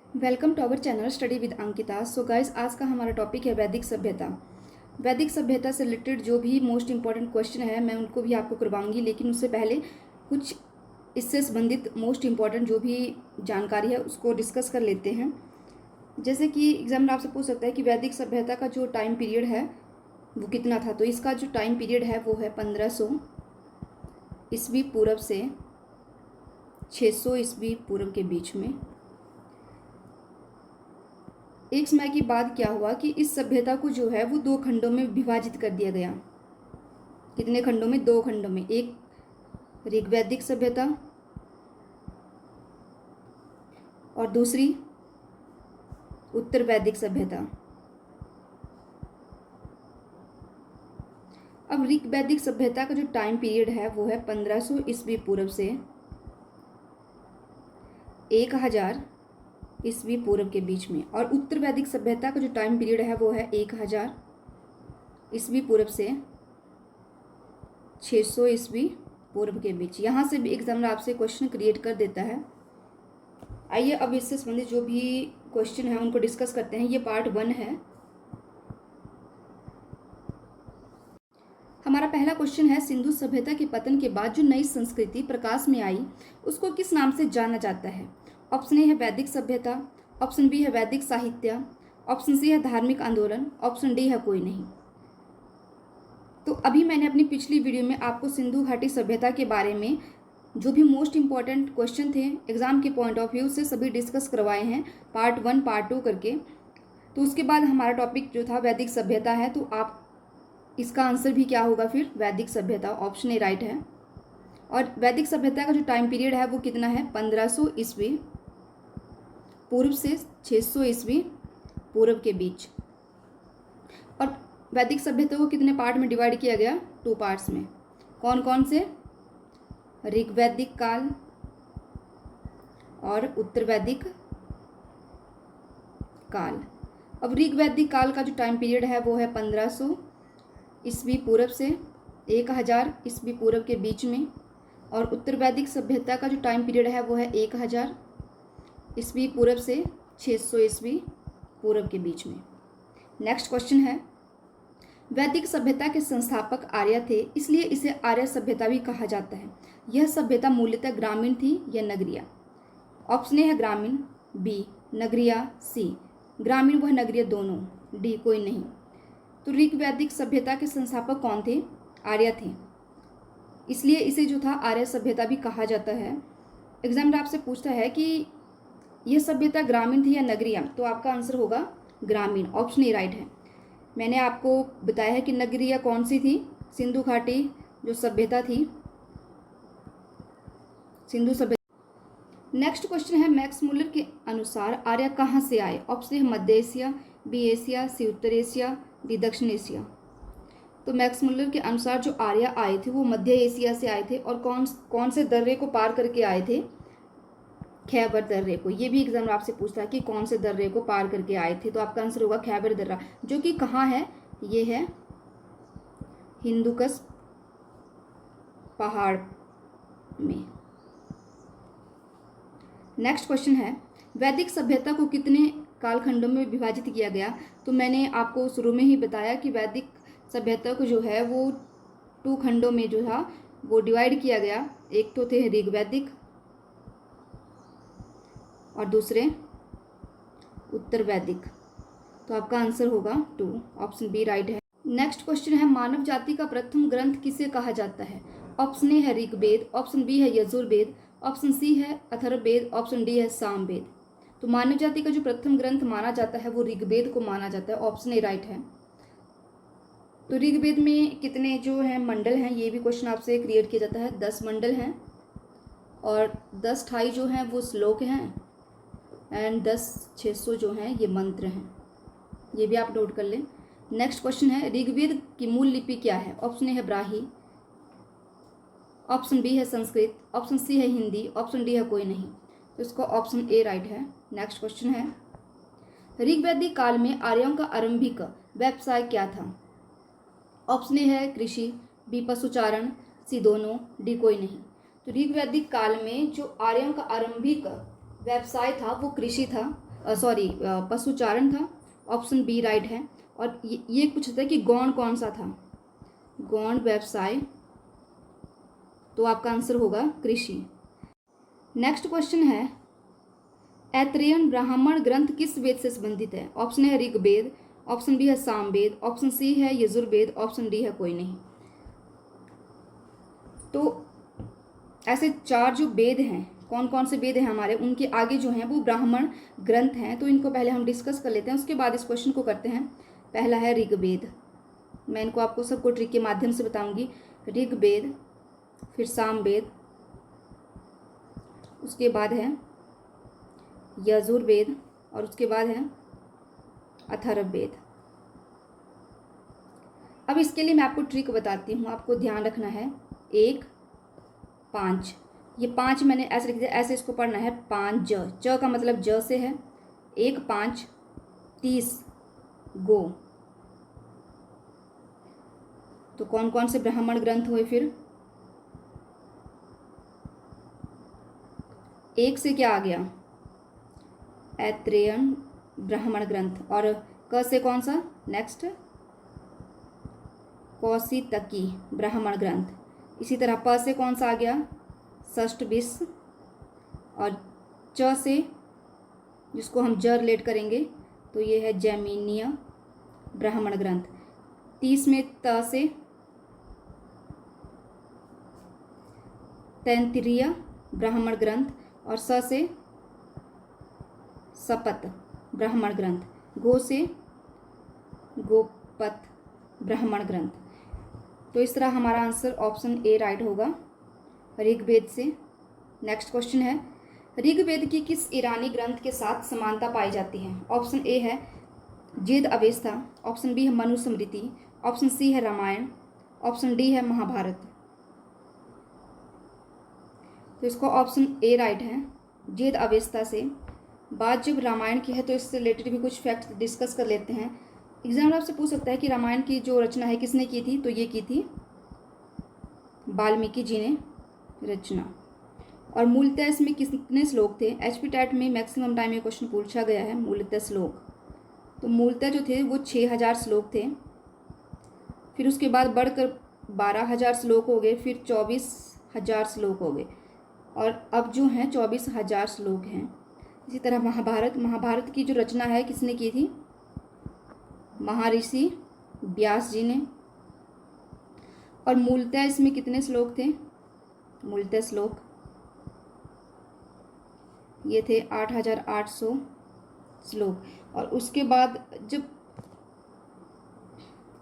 Welcome to our channel study with Ankita. So guys, आज का हमारा टॉपिक है वैदिक सभ्यता। वैदिक सभ्यता से रिलेटेड जो भी मोस्ट इंपॉर्टेंट क्वेश्चन है मैं उनको भी आपको करवाऊंगी, लेकिन उससे पहले कुछ इससे संबंधित मोस्ट इंपॉर्टेंट जो भी जानकारी है उसको डिस्कस कर लेते हैं। जैसे कि एग्जाम आपसे पूछ सकता है कि वैदिक सभ्यता का जो टाइम पीरियड है वो कितना था। तो इसका जो टाइम पीरियड है वो है 1500 ईस्वी पूर्व से 600 ईस्वी पूर्व के बीच में। एक समय के बाद क्या हुआ कि इस सभ्यता को जो है वो दो खंडों में विभाजित कर दिया गया। कितने खंडों में? दो खंडों में। एक ऋग्वैदिक सभ्यता और दूसरी उत्तर वैदिक सभ्यता। अब ऋग्वैदिक सभ्यता का जो टाइम पीरियड है वो है 1500 ईस्वी पूर्व से 1000 ईस्वी पूर्व के बीच में, और उत्तर वैदिक सभ्यता का जो टाइम पीरियड है वो है 1000 ईस्वी पूर्व से 600 ईस्वी पूर्व के बीच। यहाँ से भी एग्जाम आपसे क्वेश्चन क्रिएट कर देता है। आइए अब इससे संबंधित जो भी क्वेश्चन है उनको डिस्कस करते हैं। ये पार्ट 1 है। हमारा पहला क्वेश्चन है, सिंधु सभ्यता के पतन के बाद जो नई संस्कृति प्रकाश में आई उसको किस नाम से जाना जाता है? ऑप्शन ए है वैदिक सभ्यता, ऑप्शन बी है वैदिक साहित्य, ऑप्शन सी है धार्मिक आंदोलन, ऑप्शन डी है कोई नहीं। तो अभी मैंने अपनी पिछली वीडियो में आपको सिंधु घाटी सभ्यता के बारे में जो भी मोस्ट इंपॉर्टेंट क्वेश्चन थे एग्जाम के पॉइंट ऑफ व्यू से सभी डिस्कस करवाए हैं, पार्ट 1 पार्ट 2 करके। तो उसके बाद हमारा टॉपिक जो था वैदिक सभ्यता है, तो आप इसका आंसर भी क्या होगा फिर? वैदिक सभ्यता। ऑप्शन ए राइट है। और वैदिक सभ्यता का जो टाइम पीरियड है वो कितना है? 1500 ईस्वी पूर्व से 600 ईस्वी पूर्व के बीच। और वैदिक सभ्यता को कितने पार्ट में डिवाइड किया गया? 2 पार्ट्स में। कौन कौन से? ऋग्वैदिक काल और उत्तर वैदिक काल। अब ऋग्वैदिक काल का जो टाइम पीरियड है वो है 1500 ईस्वी पूर्व से 1000 ईस्वी पूर्व के बीच में, और उत्तर वैदिक सभ्यता का जो टाइम पीरियड है वो है 1000 ईस्वी पूर्व से 600 ईस्वी पूर्व के बीच में। नेक्स्ट क्वेश्चन है, वैदिक सभ्यता के संस्थापक आर्य थे, इसलिए इसे आर्य सभ्यता भी कहा जाता है। यह सभ्यता मूलतः ग्रामीण थी या नगरीय? ऑप्शन ए है ग्रामीण, बी नगरीय, सी ग्रामीण व नगरीय दोनों, डी कोई नहीं। तो ऋग्वैदिक सभ्यता के संस्थापक कौन थे? आर्य थे, इसलिए इसे जो था आर्य सभ्यता भी कहा जाता है। एग्जाम आपसे पूछता है कि यह सभ्यता ग्रामीण थी या नगरीय, तो आपका आंसर होगा ग्रामीण। ऑप्शन ए राइट है। मैंने आपको बताया है कि नगरीय कौन सी थी? सिंधु घाटी जो सभ्यता थी, सिंधु सभ्यता। नेक्स्ट क्वेश्चन है, मैक्स मुलर के अनुसार आर्य कहाँ से आए? ऑप्शन ए मध्य एशिया, बी एशिया, सी उत्तर एशिया, डी दक्षिण एशिया। तो मैक्स मुलर के अनुसार जो आर्य आए थे वो मध्य एशिया से आए थे, और कौन से दर्रे को पार करके आए थे? खैबर दर्रे को। ये भी एग्जाम आपसे पूछता है कि कौन से दर्रे को पार करके आए थे, तो आपका आंसर होगा खैबर दर्रा, जो कि कहाँ है? ये है हिंदुकुश पहाड़ में। नेक्स्ट क्वेश्चन है, वैदिक सभ्यता को कितने कालखंडों में विभाजित किया गया? तो मैंने आपको शुरू में ही बताया कि वैदिक सभ्यता को जो है वो 2 खंडों में जो था वो डिवाइड किया गया। एक तो थे ऋग्वैदिक और दूसरे उत्तर वैदिक। तो आपका आंसर होगा 2, ऑप्शन बी राइट है। नेक्स्ट क्वेश्चन है, मानव जाति का प्रथम ग्रंथ किसे कहा जाता है? ऑप्शन ए है ऋग्वेद, ऑप्शन बी है यजुर्वेद, ऑप्शन सी है अथर्ववेद, ऑप्शन डी है सामवेद। तो मानव जाति का जो प्रथम ग्रंथ माना जाता है वो ऋग्वेद को माना जाता है। ऑप्शन ए राइट है। तो ऋग्वेद में कितने जो हैं मंडल हैं, ये भी क्वेश्चन आपसे क्रिएट किया जाता है। 10 मंडल हैं, और 10 ठाई जो हैं वो श्लोक हैं, एंड 10,600 जो हैं ये मंत्र हैं। ये भी आप नोट कर लें। नेक्स्ट क्वेश्चन है, ऋग्वेद की मूल लिपि क्या है? ऑप्शन ए है ब्राही, ऑप्शन बी है संस्कृत, ऑप्शन सी है हिंदी, ऑप्शन डी है कोई नहीं। तो इसको ऑप्शन ए राइट है। नेक्स्ट क्वेश्चन है, ऋग्वैदिक काल में आर्यों का आरंभिक व्यवसाय क्या था? ऑप्शन ए है कृषि, बी पशुचारण, सी दोनों, डी कोई नहीं। तो ऋग्वैदिक काल में जो आर्यों का आरंभिक व्यवसाय था वो कृषि था, पशुचारण था, ऑप्शन बी राइट है। और ये पूछता है कि गौण कौन सा था, गौण व्यवसाय, तो आपका आंसर होगा कृषि। नेक्स्ट क्वेश्चन है, ऐत्रेयन ब्राह्मण ग्रंथ किस वेद से संबंधित है? ऑप्शन है ऋग्वेद, ऑप्शन बी है सामवेद, ऑप्शन सी है यजुर्वेद, ऑप्शन डी है कोई नहीं। तो ऐसे 4 जो वेद हैं, कौन कौन से वेद हैं हमारे, उनके आगे जो हैं वो ब्राह्मण ग्रंथ हैं। तो इनको पहले हम डिस्कस कर लेते हैं, उसके बाद इस क्वेश्चन को करते हैं। पहला है ऋग्वेद, मैं इनको आपको सबको ट्रिक के माध्यम से बताऊंगी। ऋग्वेद, फिर सामवेद, उसके बाद है यजुर्वेद, और उसके बाद है अथर्ववेद। अब इसके लिए मैं आपको ट्रिक बताती हूँ, आपको ध्यान रखना है। 1, 5, ये 5 मैंने ऐसे लिख दिया, ऐसे इसको पढ़ना है। 5 ज का मतलब ज से है। 1, 5, 30 गो। तो कौन कौन से ब्राह्मण ग्रंथ हुए फिर? 1 से क्या आ गया? ऐत्रेयन ब्राह्मण ग्रंथ। और क से कौन सा? नेक्स्ट कौशितकी ब्राह्मण ग्रंथ। इसी तरह प से कौन सा आ गया? षष्ठविश। और च से, जिसको हम ज रिलेट करेंगे, तो ये है जैमिनीय ब्राह्मण ग्रंथ। 30 में त से तैंतरीय ब्राह्मण ग्रंथ, और स से सपत ब्राह्मण ग्रंथ। गो से गोपत ब्राह्मण ग्रंथ। तो इस तरह हमारा आंसर ऑप्शन ए राइट होगा ऋग्वेद से। नेक्स्ट क्वेश्चन है, ऋग्वेद की किस ईरानी ग्रंथ के साथ समानता पाई जाती है? ऑप्शन ए है वेद अवेस्ता, ऑप्शन बी है मनुस्मृति, ऑप्शन सी है रामायण, ऑप्शन डी है महाभारत। तो इसको ऑप्शन ए राइट है, वेद अवेस्ता से। बात जब रामायण की है तो इससे रिलेटेड भी कुछ फैक्ट्स डिस्कस कर लेते हैं। एग्जाम आपसे पूछ सकता है कि रामायण की जो रचना है किसने की थी? तो ये की थी वाल्मीकि जी ने रचना। और मूलतः इसमें कितने श्लोक थे? एचपी टैट में मैक्सिमम टाइम ये क्वेश्चन पूछा गया है, मूलतः श्लोक। तो मूलतः जो थे वो 6000 श्लोक थे, फिर उसके बाद बढ़कर 12000 श्लोक हो गए, फिर 24000 श्लोक हो गए, और अब जो हैं 24000 श्लोक हैं। इसी तरह महाभारत की जो रचना है किसने की थी? महर्षि व्यास जी ने। और मूलतः इसमें कितने श्लोक थे? मूलतः श्लोक ये थे 8800 श्लोक। और उसके बाद जब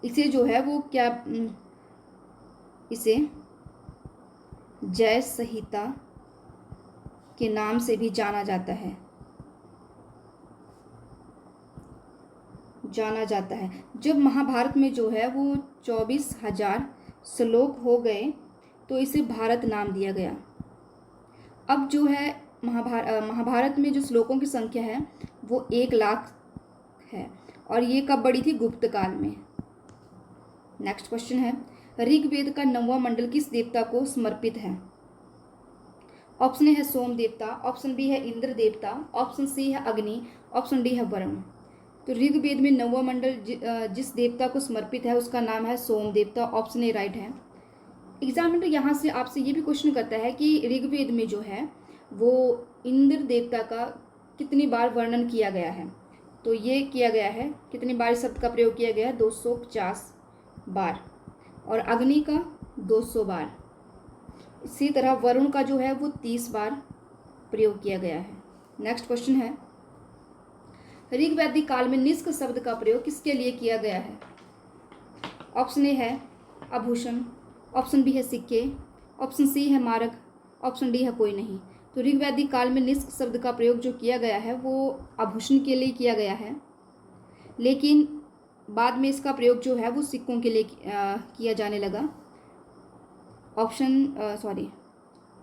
इसे जो है वो क्या, इसे जय संहिता के नाम से भी जाना जाता है, जब महाभारत में जो है वो 24000 श्लोक हो गए तो इसे भारत नाम दिया गया। अब जो है महाभारत में जो श्लोकों की संख्या है वो 1,00,000 है, और ये कब बढ़ी थी? गुप्त काल में। नेक्स्ट क्वेश्चन है, ऋग्वेद का 9वां मंडल किस देवता को समर्पित है? ऑप्शन ए है सोम देवता, ऑप्शन बी है इंद्र देवता, ऑप्शन सी है अग्नि, ऑप्शन डी है वरुण। तो ऋग्वेद में 9वां मंडल जिस देवता को समर्पित है उसका नाम है सोम देवता, ऑप्शन ए राइट है। एग्जामिनर यहाँ से आपसे ये भी क्वेश्चन करता है कि ऋग्वेद में जो है वो इंद्र देवता का कितनी बार वर्णन किया गया है? तो ये किया गया है, कितनी बार इस शब्द का प्रयोग किया गया है? 250 बार। और अग्नि का 200 बार। इसी तरह वरुण का जो है वो 30 बार प्रयोग किया गया है। नेक्स्ट क्वेश्चन है, ऋग्वैदिक काल में निष्क शब्द का प्रयोग किसके लिए किया गया है? ऑप्शन ए है आभूषण, ऑप्शन बी है सिक्के, ऑप्शन सी है मारक, ऑप्शन डी है कोई नहीं। तो ऋग्वैदिक काल में निष्क शब्द का प्रयोग जो किया गया है वो आभूषण के लिए किया गया है, लेकिन बाद में इसका प्रयोग जो है वो सिक्कों के लिए किया जाने लगा।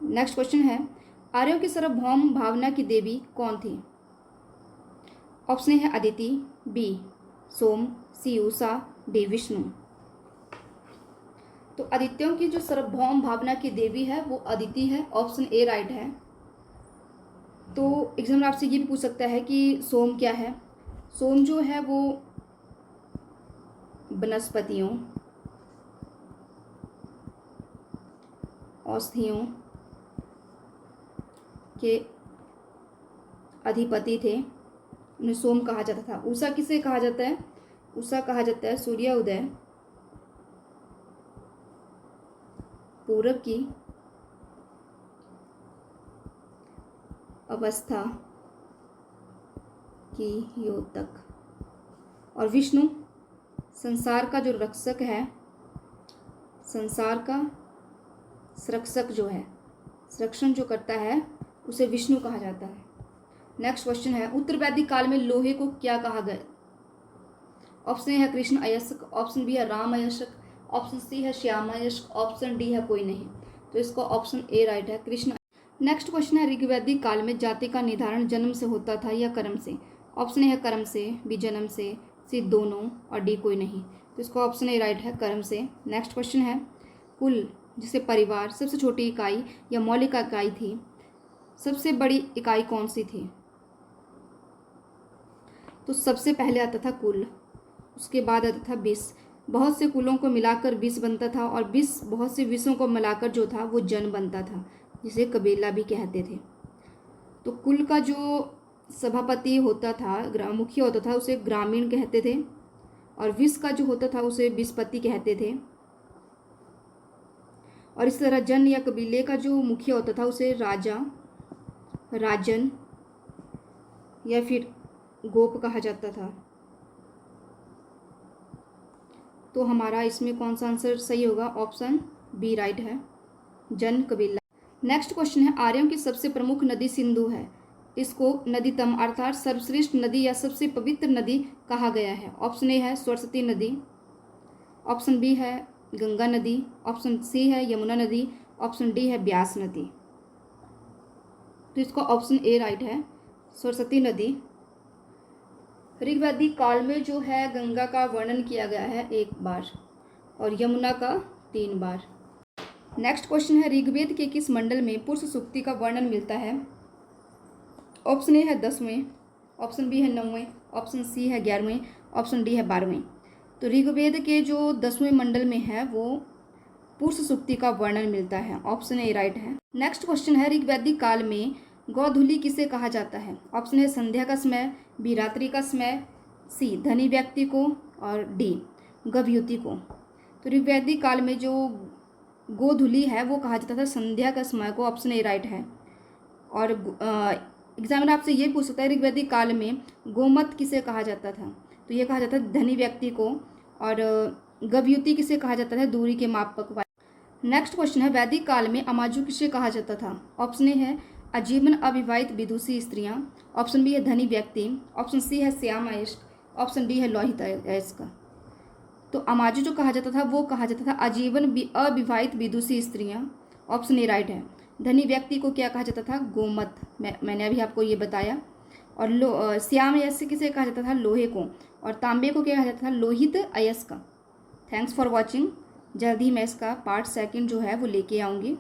नेक्स्ट क्वेश्चन है, आर्यों की सार्वभौम भावना की देवी कौन थी? ऑप्शन है अदिति, बी सोम, सी उषा, डी विष्णु। तो आदित्यों की जो सार्वभौम भावना की देवी है वो अदिति है, ऑप्शन ए राइट है। तो एग्जाम आपसे ये भी पूछ सकता है कि सोम क्या है। सोम जो है वो वनस्पतियों, औषधियों के अधिपति थे, उन्हें सोम कहा जाता था। उषा किसे कहा जाता है? उषा कहा जाता है सूर्योदय पूरब की अवस्था की योतक। और विष्णु संसार का जो रक्षक है, संसार का संरक्षक जो है, संरक्षण जो करता है, उसे विष्णु कहा जाता है। नेक्स्ट क्वेश्चन है, उत्तर वैदिक काल में लोहे को क्या कहा गया? ऑप्शन ए है कृष्ण अयस्क, ऑप्शन बी है राम अयस्क, ऑप्शन सी है श्याम अयस्क, ऑप्शन डी है कोई नहीं। तो इसका ऑप्शन ए राइट है, कृष्ण। नेक्स्ट क्वेश्चन है, ऋग्वैदिक काल में जाति का निर्धारण जन्म से होता था या कर्म से? ऑप्शन ए है कर्म से, बी जन्म से, सी दोनों और डी कोई नहीं। तो इसका ऑप्शन ए राइट है, कर्म से। नेक्स्ट क्वेश्चन है, कुल जिसे परिवार सबसे छोटी इकाई या मौलिक इकाई थी, सबसे बड़ी इकाई कौन सी थी? तो सबसे पहले आता था कुल, उसके बाद आता था विष। बहुत से कुलों को मिलाकर विष बनता था और विष बहुत से विषों को मिलाकर जो था वो जन बनता था, जिसे कबीला भी कहते थे। तो कुल का जो सभापति होता था, मुखिया होता था, उसे ग्रामीण कहते थे, और विष का जो होता था उसे विषपति कहते थे। और इस तरह जन या कबीले का जो मुखिया होता था उसे राजा, राजन या फिर गोप कहा जाता था। तो हमारा इसमें कौन सा आंसर सही होगा? ऑप्शन बी राइट है, जन कबीला। नेक्स्ट क्वेश्चन है, आर्यों की सबसे प्रमुख नदी सिंधु है, इसको नदीतम अर्थात सर्वश्रेष्ठ नदी या सबसे पवित्र नदी कहा गया है। ऑप्शन ए है सरस्वती नदी, ऑप्शन बी है गंगा नदी, ऑप्शन सी है यमुना नदी, ऑप्शन डी है ब्यास नदी। तो इसका ऑप्शन ए राइट है, सरस्वती नदी। ऋग्वैदिक काल में जो है गंगा का वर्णन किया गया है 1 बार और यमुना का 3 बार। नेक्स्ट क्वेश्चन है, ऋग्वेद के किस मंडल में पुरुष सूक्ति का वर्णन मिलता है? ऑप्शन ए है 10वें, ऑप्शन बी है 9वें, ऑप्शन सी है 11वें, ऑप्शन डी है 12वें। तो ऋग्वेद के जो 10वें मंडल में है वो पुरुष सूक्ति का वर्णन मिलता है, ऑप्शन ए राइट है। नेक्स्ट क्वेश्चन है, ऋग्वैदिक काल में गोधूलि किसे कहा जाता है? ऑप्शन है संध्या का समय, बी रात्रि का समय, सी धनी व्यक्ति को और डी गभयुति को। तो ऋग्वैदिक काल में जो गोधूलि है वो कहा जाता था संध्या का समय को, ऑप्शन ए राइट है। और एग्जामिनर आपसे ये पूछ सकता है ऋग्वैदिक काल में गोमत किसे कहा जाता था? तो ये कहा जाता है धनी व्यक्ति को, और गभयुति किसे कहा जाता है? दूरी के मापक। नेक्स्ट क्वेश्चन है, वैदिक काल में अमाजु किसे कहा जाता था? ऑप्शन ए है आजीवन अविवाहित विदुषी स्त्रियां, ऑप्शन बी है धनी व्यक्ति, ऑप्शन सी है श्याम अयस्क, ऑप्शन डी है लोहित अयस्क। तो अमाजु जो कहा जाता था वो कहा जाता था आजीवन अविवाहित विदुषी स्त्रियां, ऑप्शन ए राइट है। धनी व्यक्ति को क्या कहा जाता था? गोमत, मैंने अभी आपको ये बताया। और श्याम अयस्क किसे कहा जाता था? लोहे को। और तांबे को क्या कहा जाता था? लोहित अयस्क। Thanks for watching. जल्द ही मैं इसका पार्ट 2 जो है वो लेके आऊँगी।